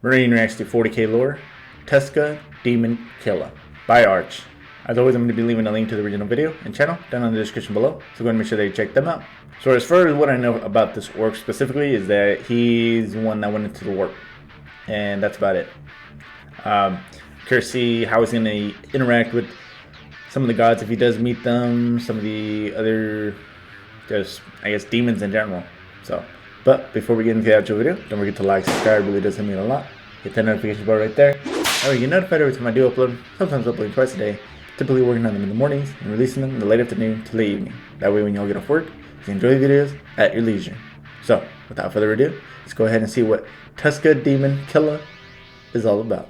Marine reacts to 40k lore, Tuska Daemon-Killa by Arch. As always, I'm going to be leaving a link to the original video and channel down in the description below, so go and make sure that you check them out. So as far as what I know about this orc specifically is that he's one that went into the warp, and that's about it. Curious to see how he's going to interact with some of the gods if he does meet them, some of the other, just I guess demons in general. But before we get into the actual video, don't forget to like, subscribe, it really does help me a lot. Hit that notification bell right there. That way you get notified every time I do upload, sometimes uploading twice a day. Typically working on them in the mornings and releasing them in the late afternoon to late evening. That way when you all get off work, you can enjoy the videos at your leisure. So, without further ado, let's go ahead and see what Tuska Daemon-Killa is all about.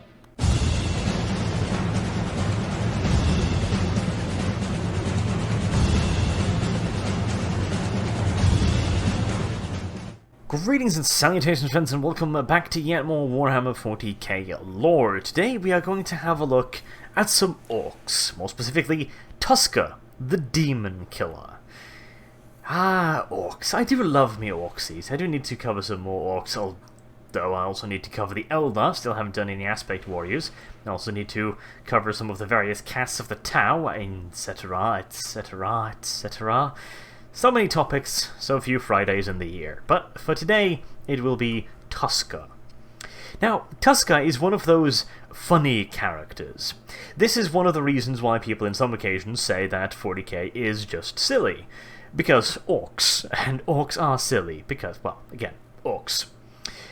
Greetings and salutations, friends, and welcome back to yet more Warhammer 40k lore. Today we are going to have a look at some orcs, more specifically Tuska, the Daemon-Killa. Orcs. I do love me orcsies. I do need to cover some more orcs, although I also need to cover the Eldar. Still haven't done any aspect warriors. I also need to cover some of the various casts of the Tau, etc, etc, etc. So many topics, so few Fridays in the year. But for today, it will be Tuska. Now, Tuska is one of those funny characters. This is one of the reasons why people in some occasions say that 40k is just silly. Because orcs, and orcs are silly, because, well, again, orcs.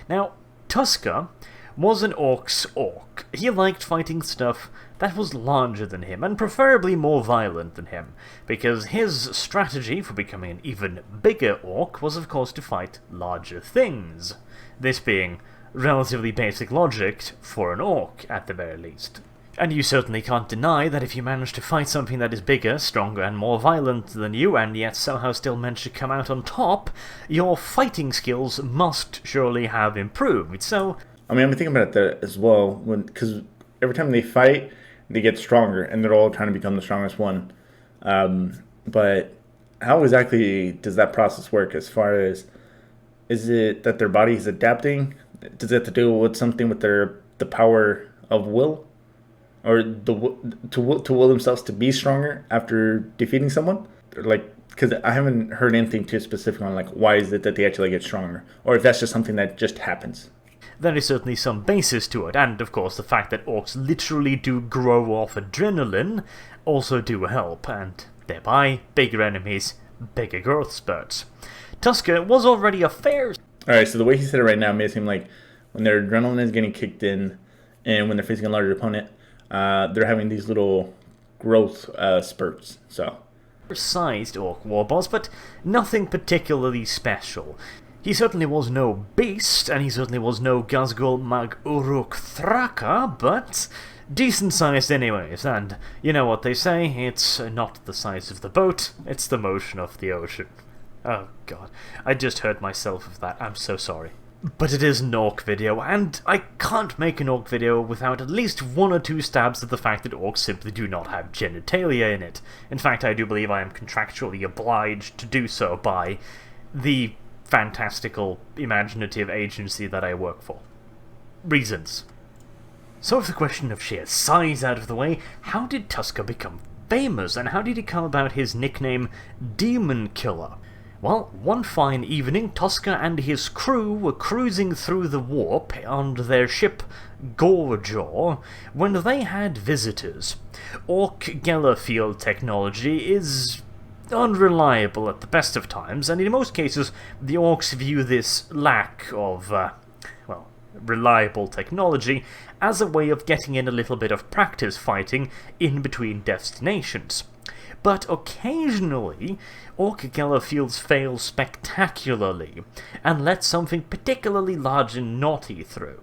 Now, Tuska was an orc's orc. He liked fighting stuff that was larger than him, and preferably more violent than him, because his strategy for becoming an even bigger orc was of course to fight larger things. This being relatively basic logic for an orc, at the very least. And you certainly can't deny that if you manage to fight something that is bigger, stronger, and more violent than you, and yet somehow still manage to come out on top, your fighting skills must surely have improved. So, I mean, I'm thinking about that as well, because every time they fight, they get stronger, and they're all trying to become the strongest one. But how exactly does that process work? As far as, is it that their body is adapting? Does it have to do with something with the power of will, or to will themselves to be stronger after defeating someone? Like, because I haven't heard anything too specific on like why is it that they actually get stronger, or if that's just something that just happens. There is certainly some basis to it, and of course the fact that orcs literally do grow off adrenaline also do help, and thereby bigger enemies, bigger growth spurts. Tuska was already a fair... Alright, so the way he said it right now made it seem like when their adrenaline is getting kicked in, and when they're facing a larger opponent, they're having these little growth spurts, so... Sized orc warboss, but nothing particularly special. He certainly was no beast, and he certainly was no Gazgul Mag Uruk Thraka, but decent sized anyways, and you know what they say, it's not the size of the boat, it's the motion of the ocean. Oh god, I just hurt myself with that, I'm so sorry. But it is an orc video, and I can't make an orc video without at least one or two stabs at the fact that orcs simply do not have genitalia in it. In fact, I do believe I am contractually obliged to do so by the fantastical, imaginative agency that I work for. Reasons. So with the question of sheer size out of the way, how did Tuska become famous, and how did he come about his nickname Daemon-Killa? Well, one fine evening, Tuska and his crew were cruising through the warp on their ship Gorejaw when they had visitors. Orc Gellerfield technology is unreliable at the best of times, and in most cases the orcs view this lack of, reliable technology as a way of getting in a little bit of practice fighting in between destinations. But occasionally, Orc Gellerfields fail spectacularly, and let something particularly large and naughty through.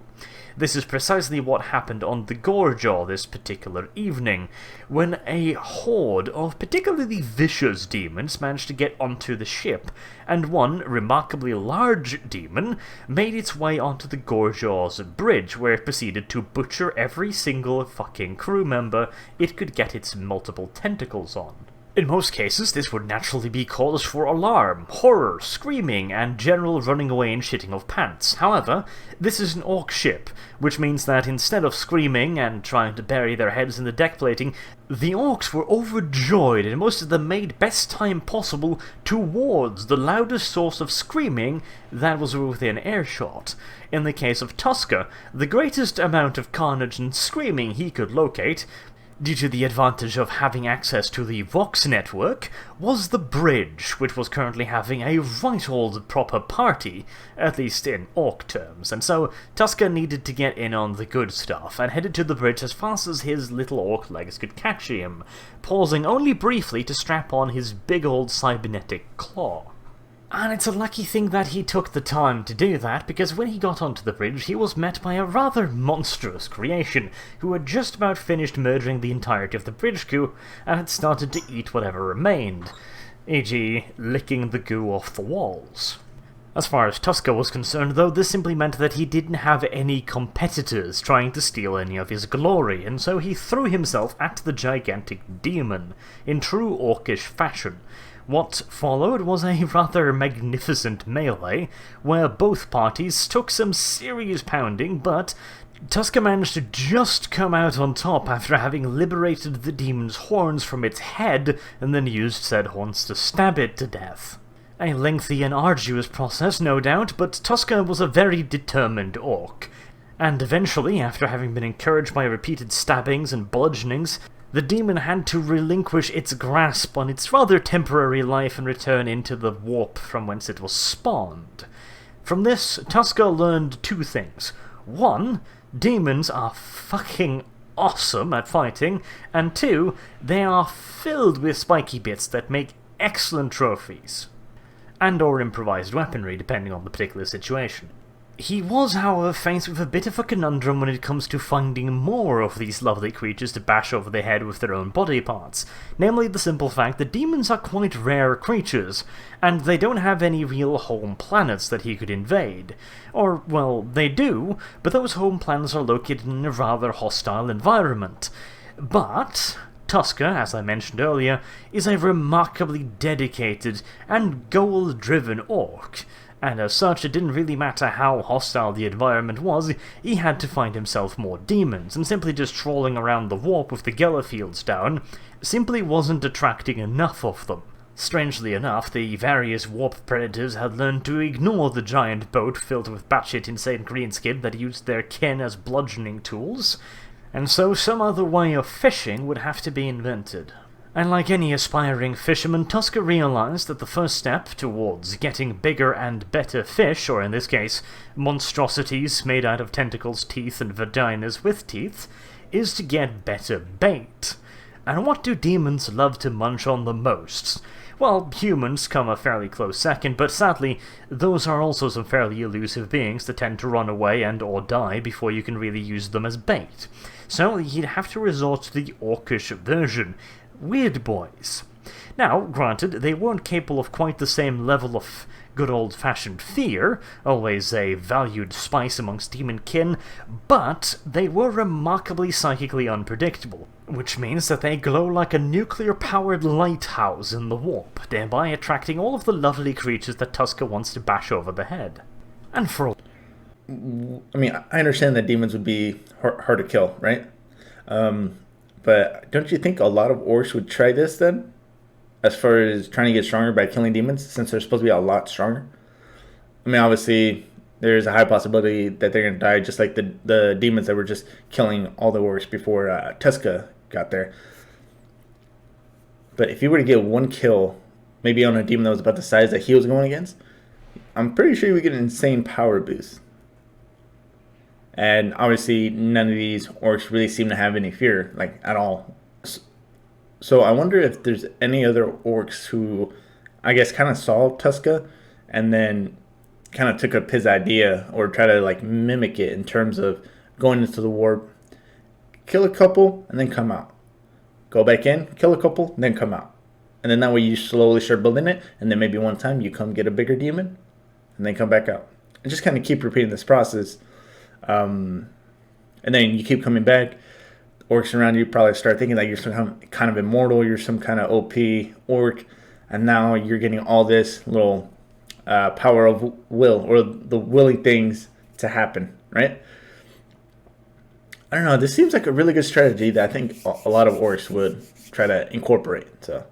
This is precisely what happened on the Gorejaw this particular evening, when a horde of particularly vicious demons managed to get onto the ship, and one remarkably large demon made its way onto the Gorejaw's bridge, where it proceeded to butcher every single fucking crew member it could get its multiple tentacles on. In most cases, this would naturally be cause for alarm, horror, screaming, and general running away and shitting of pants. However, this is an orc ship, which means that instead of screaming and trying to bury their heads in the deck plating, the orcs were overjoyed, and most of them made best time possible towards the loudest source of screaming that was within earshot. In the case of Tuska, the greatest amount of carnage and screaming he could locate, due to the advantage of having access to the Vox network, was the bridge, which was currently having a right old proper party, at least in orc terms, and so Tuska needed to get in on the good stuff, and headed to the bridge as fast as his little orc legs could catch him, pausing only briefly to strap on his big old cybernetic claw. And it's a lucky thing that he took the time to do that, because when he got onto the bridge he was met by a rather monstrous creation, who had just about finished murdering the entirety of the bridge crew, and had started to eat whatever remained, e.g. licking the goo off the walls. As far as Tuska was concerned, though, this simply meant that he didn't have any competitors trying to steal any of his glory, and so he threw himself at the gigantic demon, in true orcish fashion. What followed was a rather magnificent melee, where both parties took some serious pounding, but Tuska managed to just come out on top after having liberated the demon's horns from its head, and then used said horns to stab it to death. A lengthy and arduous process, no doubt, but Tuska was a very determined orc, and eventually, after having been encouraged by repeated stabbings and bludgeonings, the demon had to relinquish its grasp on its rather temporary life and return into the warp from whence it was spawned. From this, Tuska learned two things. One, demons are fucking awesome at fighting, and two, they are filled with spiky bits that make excellent trophies, and or improvised weaponry depending on the particular situation. He was, however, faced with a bit of a conundrum when it comes to finding more of these lovely creatures to bash over the head with their own body parts, namely the simple fact that demons are quite rare creatures, and they don't have any real home planets that he could invade. Or, well, they do, but those home planets are located in a rather hostile environment. But Tuska, as I mentioned earlier, is a remarkably dedicated and goal-driven orc, and as such it didn't really matter how hostile the environment was, he had to find himself more demons, and simply just trawling around the warp with the Geller fields down simply wasn't attracting enough of them. Strangely enough, the various warp predators had learned to ignore the giant boat filled with batshit insane greenskid that used their kin as bludgeoning tools, and so some other way of fishing would have to be invented. And like any aspiring fisherman, Tuska realized that the first step towards getting bigger and better fish, or in this case, monstrosities made out of tentacles, teeth, and vaginas with teeth, is to get better bait. And what do demons love to munch on the most? Well, humans come a fairly close second, but sadly, those are also some fairly elusive beings that tend to run away and or die before you can really use them as bait. So you'd have to resort to the orcish version, Weird Boys. Now, granted, they weren't capable of quite the same level of good old-fashioned fear, always a valued spice amongst demon kin, but they were remarkably psychically unpredictable, which means that they glow like a nuclear-powered lighthouse in the warp, thereby attracting all of the lovely creatures that Tuska wants to bash over the head. And for all... I mean, I understand that demons would be hard to kill, right? But don't you think a lot of orcs would try this then? As far as trying to get stronger by killing demons, since they're supposed to be a lot stronger? I mean, obviously, there's a high possibility that they're going to die, just like the demons that were just killing all the orcs before Tuska got there. But if you were to get one kill, maybe on a demon that was about the size that he was going against, I'm pretty sure you would get an insane power boost. And obviously, none of these orcs really seem to have any fear, like, at all. So I wonder if there's any other orcs who, I guess, kind of saw Tuska and then kind of took up his idea or try to, like, mimic it in terms of going into the warp, kill a couple, and then come out. Go back in, kill a couple, then come out. And then that way you slowly start building it, and then maybe one time you come get a bigger demon, and then come back out. And just kind of keep repeating this process. And then you keep coming back. orcs around you probably start thinking that you're some kind of immortal, you're some kind of OP orc, and now you're getting all this little power of will, or the willing things to happen, right? I don't know. This seems like a really good strategy that I think a lot of orcs would try to incorporate. So,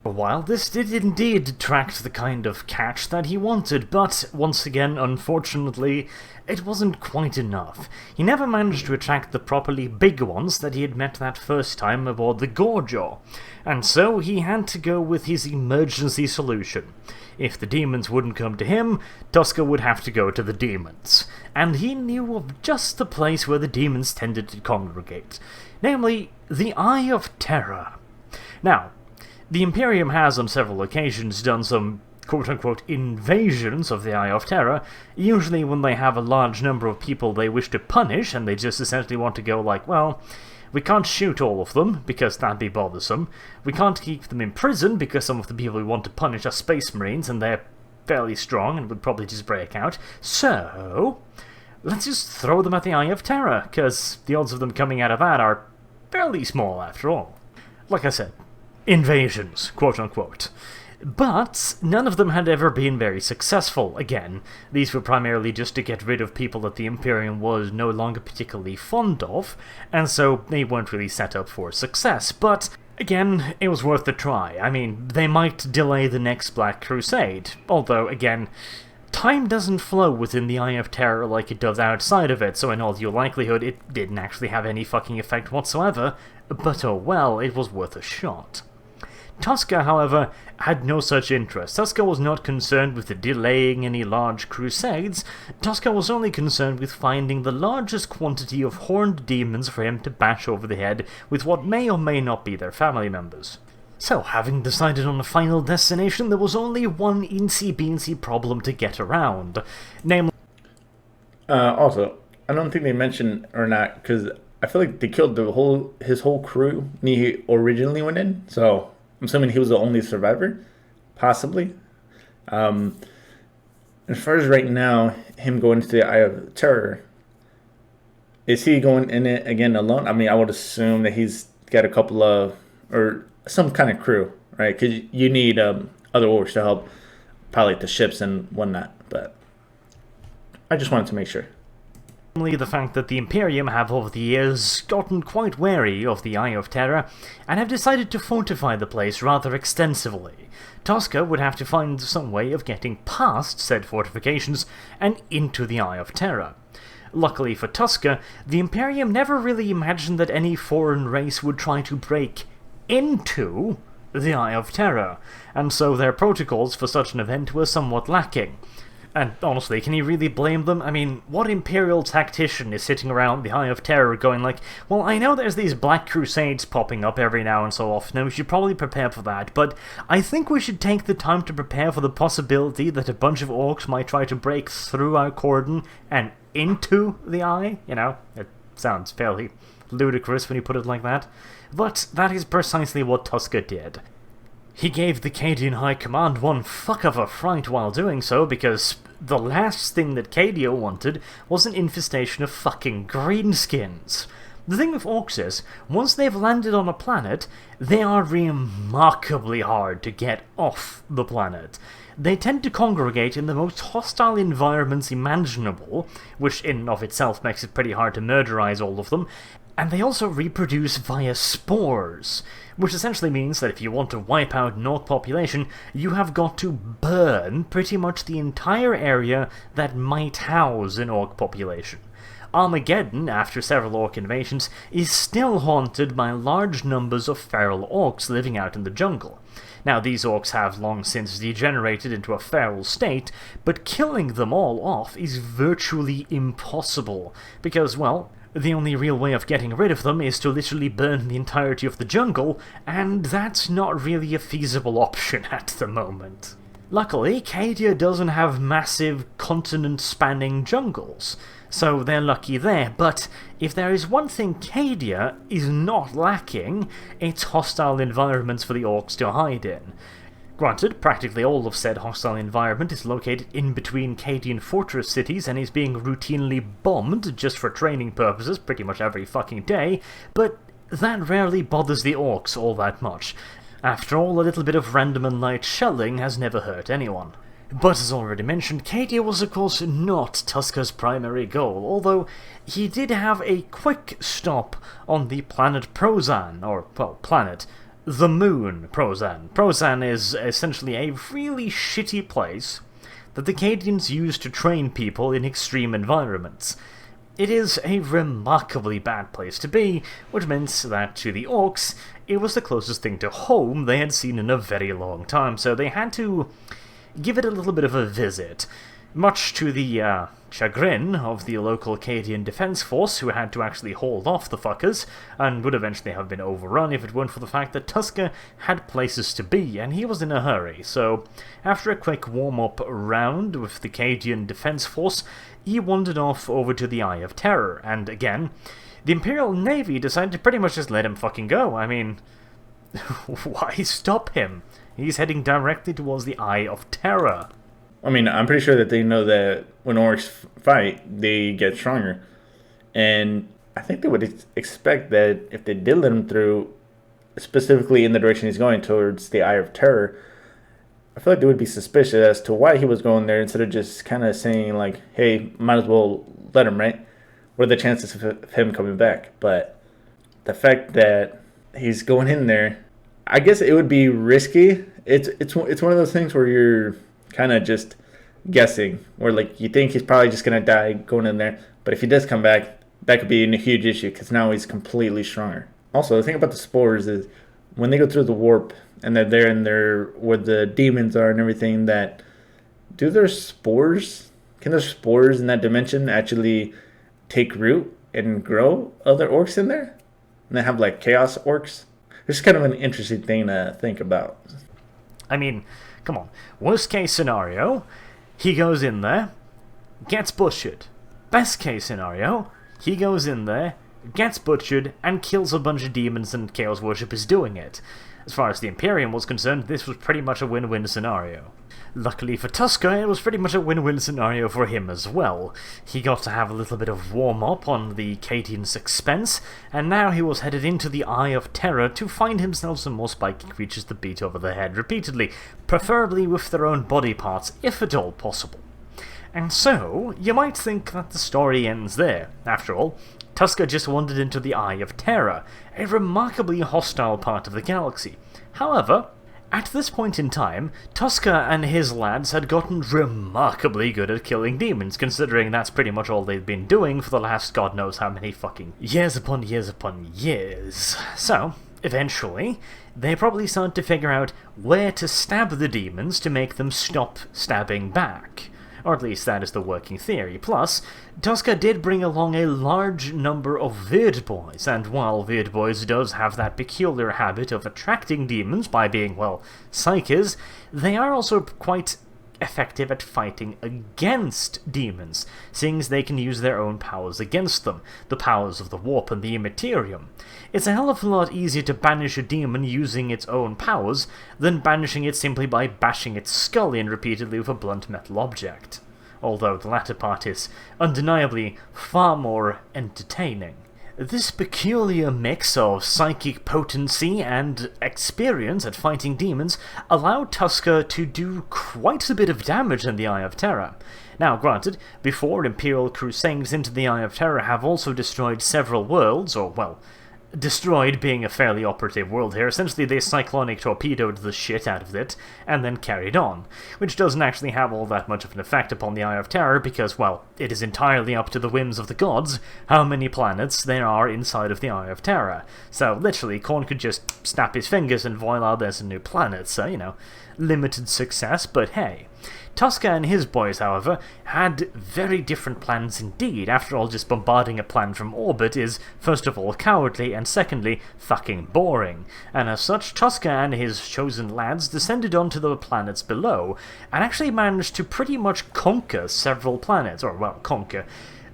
while this did indeed attract the kind of catch that he wanted, but once again, unfortunately, it wasn't quite enough. He never managed to attract the properly big ones that he had met that first time aboard the Gorjaw, and so he had to go with his emergency solution. If the demons wouldn't come to him, Tuska would have to go to the demons, and he knew of just the place where the demons tended to congregate, namely the Eye of Terror. Now, the Imperium has on several occasions done some quote-unquote invasions of the Eye of Terror, usually when they have a large number of people they wish to punish, and they just essentially want to go like, well, we can't shoot all of them, because that'd be bothersome. We can't keep them in prison, because some of the people we want to punish are Space Marines, and they're fairly strong, and would probably just break out. So, let's just throw them at the Eye of Terror, because the odds of them coming out of that are fairly small, after all. Like I said, invasions, quote-unquote. But none of them had ever been very successful. Again, these were primarily just to get rid of people that the Imperium was no longer particularly fond of, and so they weren't really set up for success. But again, it was worth a try. I mean, they might delay the next Black Crusade, although, again, time doesn't flow within the Eye of Terror like it does outside of it, so in all due likelihood it didn't actually have any fucking effect whatsoever, but oh well, it was worth a shot. Tuska, however, had no such interest. Tuska was not concerned with delaying any large crusades. Tuska was only concerned with finding the largest quantity of horned demons for him to bash over the head with what may or may not be their family members. So, having decided on a final destination, there was only one eensy-beensy problem to get around, namely... also, I don't think they mentioned or not, because I feel like they killed his whole crew when he originally went in, so I'm assuming he was the only survivor, possibly. As far as right now, him going into the Eye of Terror, is he going in it again alone? I mean, I would assume that he's got a couple of, or some kind of crew, right? Because you need other orcs to help pilot the ships and whatnot, but I just wanted to make sure. The fact that the Imperium have over the years gotten quite wary of the Eye of Terror, and have decided to fortify the place rather extensively. Tuska would have to find some way of getting past said fortifications and into the Eye of Terror. Luckily for Tuska, the Imperium never really imagined that any foreign race would try to break into the Eye of Terror, and so their protocols for such an event were somewhat lacking. And honestly, can you really blame them? I mean, what Imperial tactician is sitting around the Eye of Terror going like, well, I know there's these Black Crusades popping up every now and so often, and we should probably prepare for that, but I think we should take the time to prepare for the possibility that a bunch of orcs might try to break through our cordon and into the Eye? You know, it sounds fairly ludicrous when you put it like that. But that is precisely what Tuska did. He gave the Cadian High Command one fuck of a fright while doing so, because the last thing that Cadia wanted was an infestation of fucking greenskins. The thing with orcs is, once they've landed on a planet, they are remarkably hard to get off the planet. They tend to congregate in the most hostile environments imaginable, which in and of itself makes it pretty hard to murderize all of them, and they also reproduce via spores, which essentially means that if you want to wipe out an orc population, you have got to burn pretty much the entire area that might house an orc population. Armageddon, after several orc invasions, is still haunted by large numbers of feral orcs living out in the jungle. Now, these orcs have long since degenerated into a feral state, but killing them all off is virtually impossible, because, well, the only real way of getting rid of them is to literally burn the entirety of the jungle, and that's not really a feasible option at the moment. Luckily, Cadia doesn't have massive continent-spanning jungles, so they're lucky there, but if there is one thing Cadia is not lacking, it's hostile environments for the orcs to hide in. Granted, practically all of said hostile environment is located in between Cadian fortress cities and is being routinely bombed just for training purposes pretty much every fucking day, but that rarely bothers the orcs all that much. After all, a little bit of random and light shelling has never hurt anyone. But as already mentioned, Cadia was of course not Tuska's primary goal, although he did have a quick stop on the planet Prozan, or, well, planet, the moon Prozan. Prozan is essentially a really shitty place that the Cadians use to train people in extreme environments. It is a remarkably bad place to be, which meant that to the orcs, it was the closest thing to home they had seen in a very long time, so they had to give it a little bit of a visit, much to the chagrin of the local Cadian defense force, who had to actually hold off the fuckers, and would eventually have been overrun if it weren't for the fact that Tuska had places to be, and he was in a hurry. So, after a quick warm-up round with the Cadian defense force, he wandered off over to the Eye of Terror, and again, the Imperial Navy decided to pretty much just let him fucking go. I mean, why stop him? He's heading directly towards the Eye of Terror. I mean, I'm pretty sure that they know that when orcs fight, they get stronger. And I think they would expect that if they did let him through, specifically in the direction he's going towards the Eye of Terror, I feel like they would be suspicious as to why he was going there instead of just kind of saying, like, hey, might as well let him, right? What are the chances of him coming back? But the fact that he's going in there, I guess it would be risky. It's one of those things where you're kind of just guessing, where like you think he's probably just gonna die going in there, but if he does come back, that could be a huge issue because now he's completely stronger. Also, the thing about the spores is when they go through the warp and they're there and they're where the demons are and everything, that can their spores in that dimension actually take root and grow other orcs in there, and they have like chaos orcs? It's kind of an interesting thing to think about. I mean, come on. Worst case scenario, he goes in there, gets butchered. Best case scenario, he goes in there, gets butchered, and kills a bunch of demons and chaos worshippers doing it. As far as the Imperium was concerned, this was pretty much a win-win scenario. Luckily for Tuska, it was pretty much a win-win scenario for him as well. He got to have a little bit of warm-up on the Cadian's expense, and now he was headed into the Eye of Terror to find himself some more spiky creatures to beat over the head repeatedly, preferably with their own body parts, if at all possible. And so, you might think that the story ends there. After all, Tuska just wandered into the Eye of Terror, a remarkably hostile part of the galaxy. However, at this point in time, Tuska and his lads had gotten remarkably good at killing demons, considering that's pretty much all they'd been doing for the last god knows how many fucking years upon years upon years. So, eventually, they probably started to figure out where to stab the demons to make them stop stabbing back. Or at least that is the working theory. Plus, Tuska did bring along a large number of weird boys, and while weird boys does have that peculiar habit of attracting demons by being, well, psyches, they are also quite effective at fighting against demons, seeing as they can use their own powers against them, the powers of the warp and the immaterium. It's a hell of a lot easier to banish a demon using its own powers than banishing it simply by bashing its skull in repeatedly with a blunt metal object, although the latter part is undeniably far more entertaining. This peculiar mix of psychic potency and experience at fighting demons allowed Tuska to do quite a bit of damage in the Eye of Terror. Now, granted, before Imperial crusades into the Eye of Terror have also destroyed several worlds, or, well, destroyed being a fairly operative word here. Essentially, they cyclonic torpedoed the shit out of it, and then carried on, which doesn't actually have all that much of an effect upon the Eye of Terror, because, well, it is entirely up to the whims of the gods how many planets there are inside of the Eye of Terror. So, literally, Khorne could just snap his fingers and voila, there's a new planet, so, you know, limited success, but hey. Tuska and his boys, however, had very different plans indeed. After all, just bombarding a planet from orbit is, first of all, cowardly, and secondly, fucking boring. And as such, Tuska and his chosen lads descended onto the planets below, and actually managed to pretty much conquer several planets, or, well, conquer.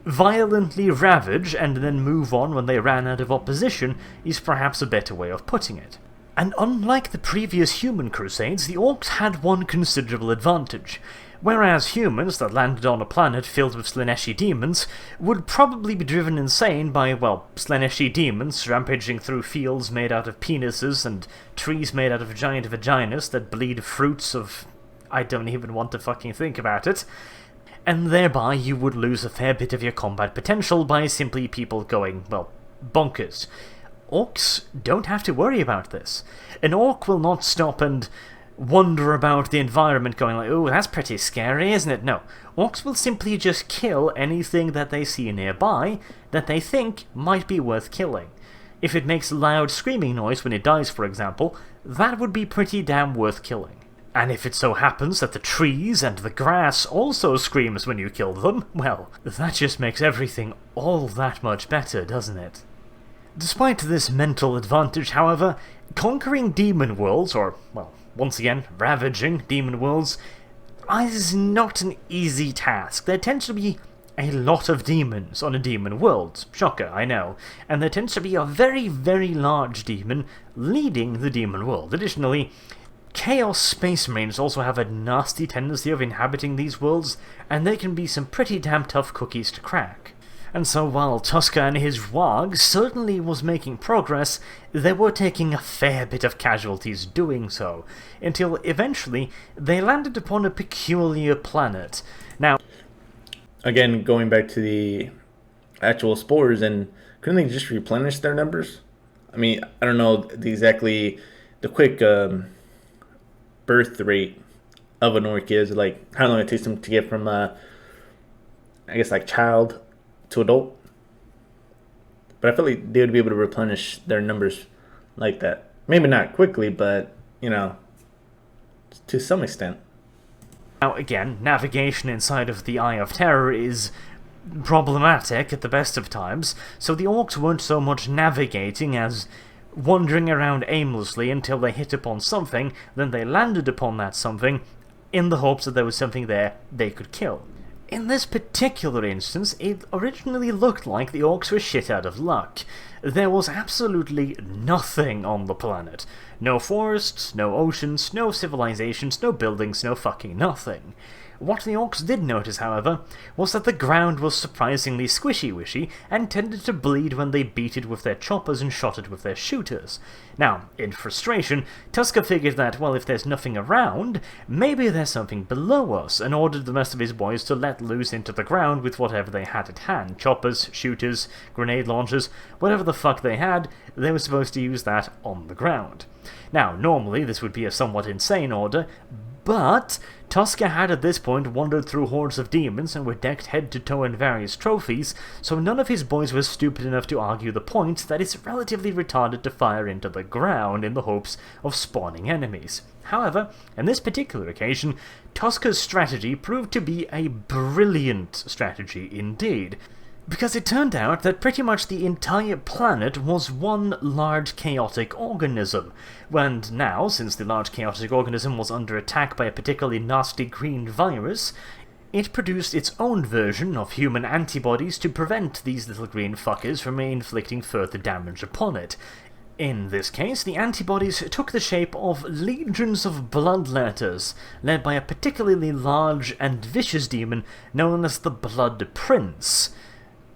Violently ravage and then move on when they ran out of opposition is perhaps a better way of putting it. And unlike the previous human crusades, the orcs had one considerable advantage. Whereas humans that landed on a planet filled with Slaaneshi demons would probably be driven insane by, well, Slaaneshi demons rampaging through fields made out of penises and trees made out of giant vaginas that bleed fruits of... I don't even want to fucking think about it. And thereby you would lose a fair bit of your combat potential by simply people going, well, bonkers. Orcs don't have to worry about this. An orc will not stop and wander about the environment going like, oh, that's pretty scary, isn't it? No. Orcs will simply just kill anything that they see nearby that they think might be worth killing. If it makes a loud screaming noise when it dies, for example, that would be pretty damn worth killing. And if it so happens that the trees and the grass also screams when you kill them, well, that just makes everything all that much better, doesn't it? Despite this mental advantage, however, conquering demon worlds, or, well, once again, ravaging demon worlds, is not an easy task. There tends to be a lot of demons on a demon world. Shocker, I know. And there tends to be a very, very large demon leading the demon world. Additionally, Chaos Space Marines also have a nasty tendency of inhabiting these worlds, and they can be some pretty damn tough cookies to crack. And so while Tuska and his wargs certainly was making progress, they were taking a fair bit of casualties doing so, until eventually they landed upon a peculiar planet. Now, again, going back to the actual spores, and couldn't they just replenish their numbers? I mean, I don't know the quick birth rate of an orc is, like how long it takes them to get from, I guess, like child to adult. But I feel like they would be able to replenish their numbers like that. Maybe not quickly, but, you know, to some extent. Now again, navigation inside of the Eye of Terror is problematic at the best of times, so the orcs weren't so much navigating as wandering around aimlessly until they hit upon something, then they landed upon that something, in the hopes that there was something there they could kill. In this particular instance, it originally looked like the orcs were shit out of luck. There was absolutely nothing on the planet. No forests, no oceans, no civilizations, no buildings, no fucking nothing. What the orcs did notice, however, was that the ground was surprisingly squishy-wishy and tended to bleed when they beat it with their choppers and shot it with their shooters. Now, in frustration, Tuska figured that, well, if there's nothing around, maybe there's something below us, and ordered the rest of his boys to let loose into the ground with whatever they had at hand. Choppers, shooters, grenade launchers, whatever the fuck they had, they were supposed to use that on the ground. Now, normally this would be a somewhat insane order, but Tuska had at this point wandered through hordes of demons and were decked head to toe in various trophies, so none of his boys were stupid enough to argue the point that it's relatively retarded to fire into the ground in the hopes of spawning enemies. However, on this particular occasion, Tuska's strategy proved to be a brilliant strategy indeed, because it turned out that pretty much the entire planet was one large chaotic organism, and now, since the large chaotic organism was under attack by a particularly nasty green virus, it produced its own version of human antibodies to prevent these little green fuckers from inflicting further damage upon it. In this case, the antibodies took the shape of legions of bloodletters, led by a particularly large and vicious demon known as the Blood Prince.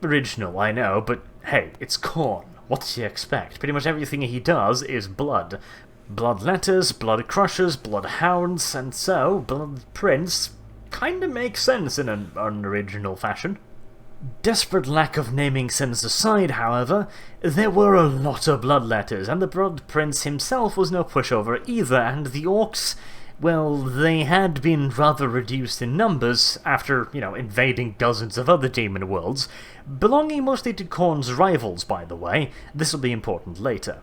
Original, I know, but hey, it's Khorne. What do you expect? Pretty much everything he does is blood. Blood letters, blood crushers, blood hounds, and so Blood Prince kinda makes sense in an unoriginal fashion. Desperate lack of naming sense aside, however, there were a lot of blood letters, and the Blood Prince himself was no pushover either, and the orcs, well, they had been rather reduced in numbers after, invading dozens of other demon worlds, belonging mostly to Khorne's rivals, by the way. This will be important later.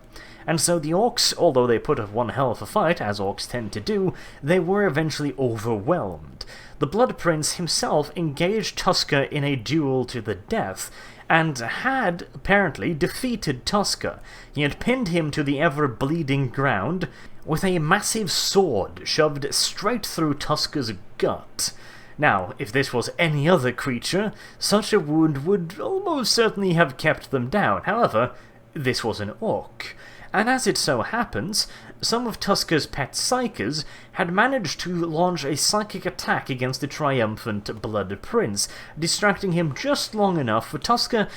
And so the orcs, although they put up one hell of a fight, as orcs tend to do, they were eventually overwhelmed. The Blood Prince himself engaged Tuska in a duel to the death, and had, apparently, defeated Tuska. He had pinned him to the ever-bleeding ground with a massive sword shoved straight through Tuska's gut. Now, if this was any other creature, such a wound would almost certainly have kept them down. However, this was an orc, and as it so happens, some of Tuska's pet psykers had managed to launch a psychic attack against the triumphant Blood Prince, distracting him just long enough for Tuska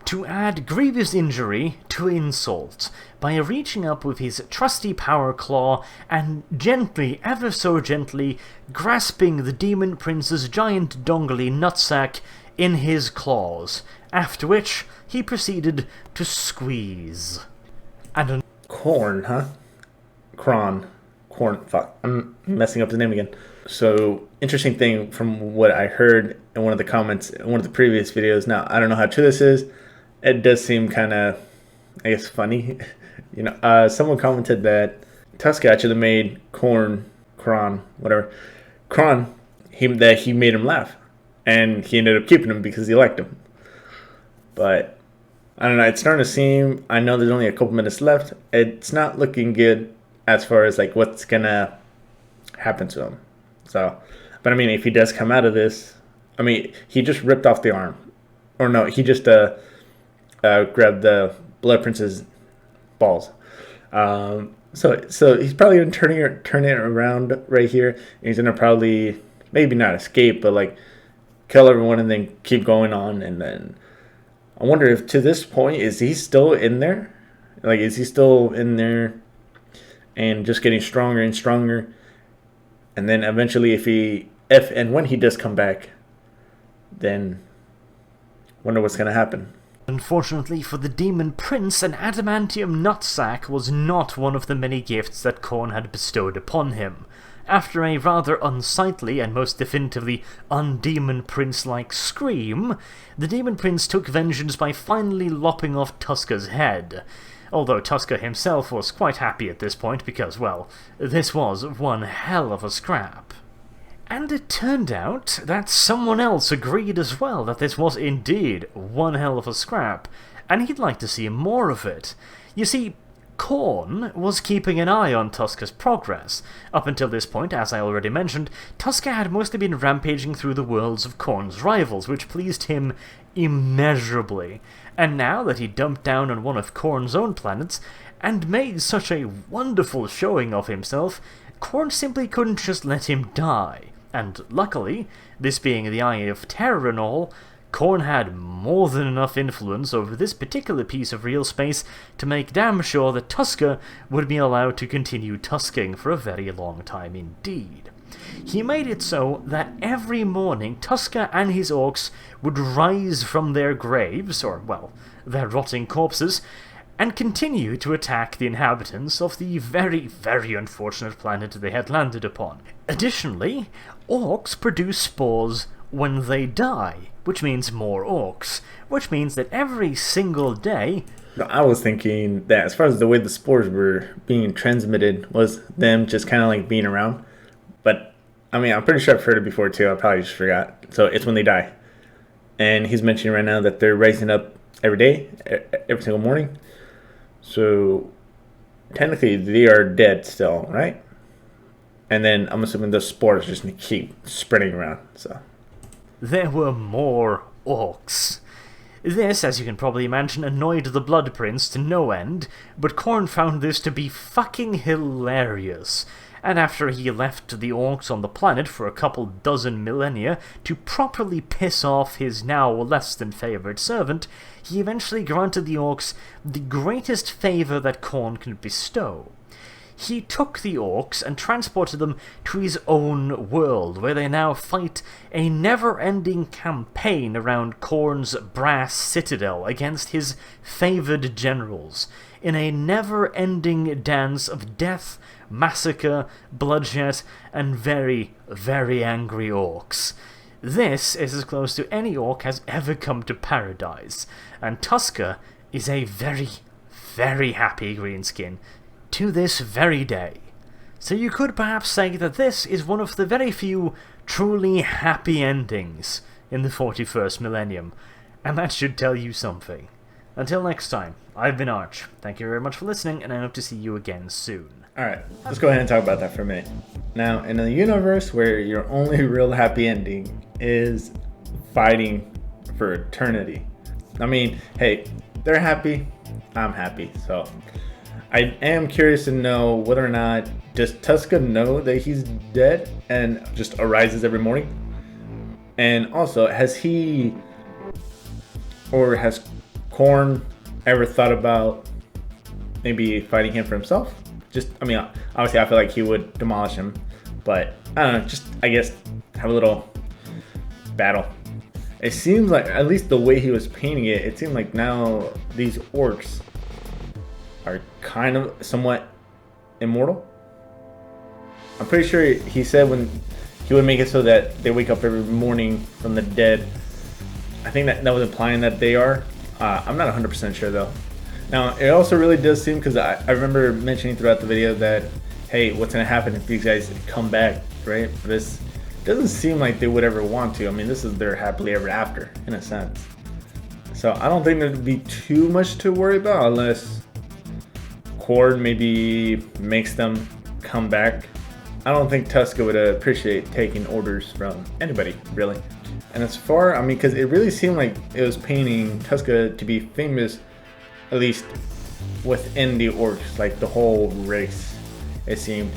to add grievous injury to insult by reaching up with his trusty power claw and gently, ever so gently, grasping the Demon Prince's giant dongly nutsack in his claws, after which he proceeded to squeeze. And Corn, huh? Corn, fuck, I'm messing up the name again. So, interesting thing from what I heard in one of the comments in one of the previous videos. Now, I don't know how true this is. It does seem kind of, I guess, funny. Someone commented that Tuska actually made Kron, that he made him laugh. And he ended up keeping him because he liked him. But, I don't know, it's starting to seem, I know there's only a couple minutes left. It's not looking good as far as, like, what's gonna happen to him. So, but I mean, if he does come out of this, I mean, he just ripped off the arm. Or no, he just, grabbed the Blood Prince's balls. So he's probably gonna turn it around right here. And he's gonna probably maybe not escape, but like kill everyone and then keep going on. And then I wonder if to this point is he still in there? Like, is he still in there and just getting stronger and stronger? And then eventually, if and when he does come back, then wonder what's gonna happen. Unfortunately for the Demon Prince, an adamantium nutsack was not one of the many gifts that Khorne had bestowed upon him. After a rather unsightly and most definitively un-Demon Prince-like scream, the Demon Prince took vengeance by finally lopping off Tuska's head. Although Tuska himself was quite happy at this point because, well, this was one hell of a scrap. And it turned out that someone else agreed as well that this was indeed one hell of a scrap, and he'd like to see more of it. You see, Khorne was keeping an eye on Tuska's progress. Up until this point, as I already mentioned, Tuska had mostly been rampaging through the worlds of Khorne's rivals, which pleased him immeasurably. And now that he dumped down on one of Khorne's own planets, and made such a wonderful showing of himself, Khorne simply couldn't just let him die. And luckily, this being the Eye of Terror and all, Khorne had more than enough influence over this particular piece of real space to make damn sure that Tuska would be allowed to continue tusking for a very long time indeed. He made it so that every morning Tuska and his orcs would rise from their graves, or, well, their rotting corpses, and continue to attack the inhabitants of the very, very unfortunate planet they had landed upon. Additionally, orcs produce spores when they die, which means more orcs, which means that every single day... I was thinking that as far as the way the spores were being transmitted was them just kind of like being around. But, I mean, I'm pretty sure I've heard it before too, I probably just forgot. So it's when they die. And he's mentioning right now that they're rising up every day, every single morning. So, technically, they are dead still, right? And then I'm assuming the spores just keep spreading around, so. There were more orcs. This, as you can probably imagine, annoyed the Blood Prince to no end, but Khorne found this to be fucking hilarious. And after he left the orcs on the planet for a couple dozen millennia to properly piss off his now less than favoured servant, he eventually granted the orcs the greatest favour that Khorne could bestow. He took the orcs and transported them to his own world, where they now fight a never-ending campaign around Khorne's brass citadel against his favoured generals, in a never-ending dance of death, massacre, bloodshed, and very, very angry orcs. This is as close to any orc has ever come to paradise, and Tuska is a very, very happy greenskin to this very day. So you could perhaps say that this is one of the very few truly happy endings in the 41st millennium, and that should tell you something. Until next time, I've been Arch. Thank you very much for listening, and I hope to see you again soon. Alright, let's go ahead and talk about that for a minute. Now, in a universe where your only real happy ending is fighting for eternity. I mean, hey, they're happy, I'm happy, so... I am curious to know whether or not does Tuska know that he's dead and just arises every morning? And also, has he or has Korn ever thought about maybe fighting him for himself? Just, I mean, obviously I feel like he would demolish him, but I don't know, just, I guess, have a little battle. It seems like, at least the way he was painting it, it seemed like now these orcs are kind of somewhat immortal. I'm pretty sure he said when he would make it so that they wake up every morning from the dead. I think that was implying that they are. I'm not 100% sure though. Now, it also really does seem, because I remember mentioning throughout the video that, hey, what's going to happen if these guys come back, right? This doesn't seem like they would ever want to. I mean, this is their happily ever after, in a sense. So I don't think there'd be too much to worry about unless Cord maybe makes them come back. I don't think Tuska would appreciate taking orders from anybody, really. And as far, I mean, because it really seemed like it was painting Tuska to be famous, at least within the orcs, like the whole race, it seemed.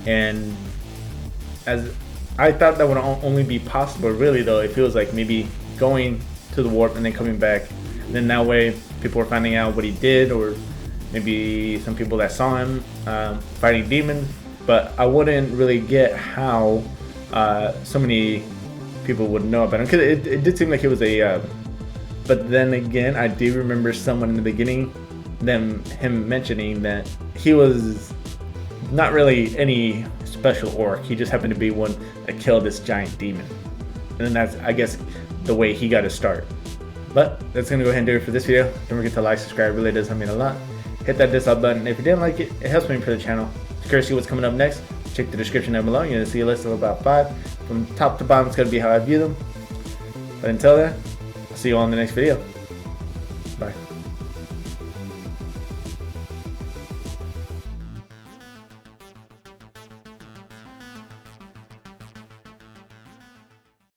And as I thought that would only be possible, really, though, it feels like maybe going to the warp and then coming back. And then that way, people are finding out what he did, or maybe some people that saw him fighting demons. But I wouldn't really get how so many people would know about him, because it did seem like it was a. But then again, I do remember someone in the beginning, him mentioning that he was not really any special orc. He just happened to be one that killed this giant demon, and then that's, I guess, the way he got his start. But that's gonna go ahead and do it for this video. Don't forget to like, subscribe. It really does help me a lot. Hit that dislike button if you didn't like it. It helps me for the channel. If you're curious to see what's coming up next, check the description down below. You're gonna see a list of about 5 from top to bottom. It's gonna be how I view them. But until then, I'll see you all in the next video.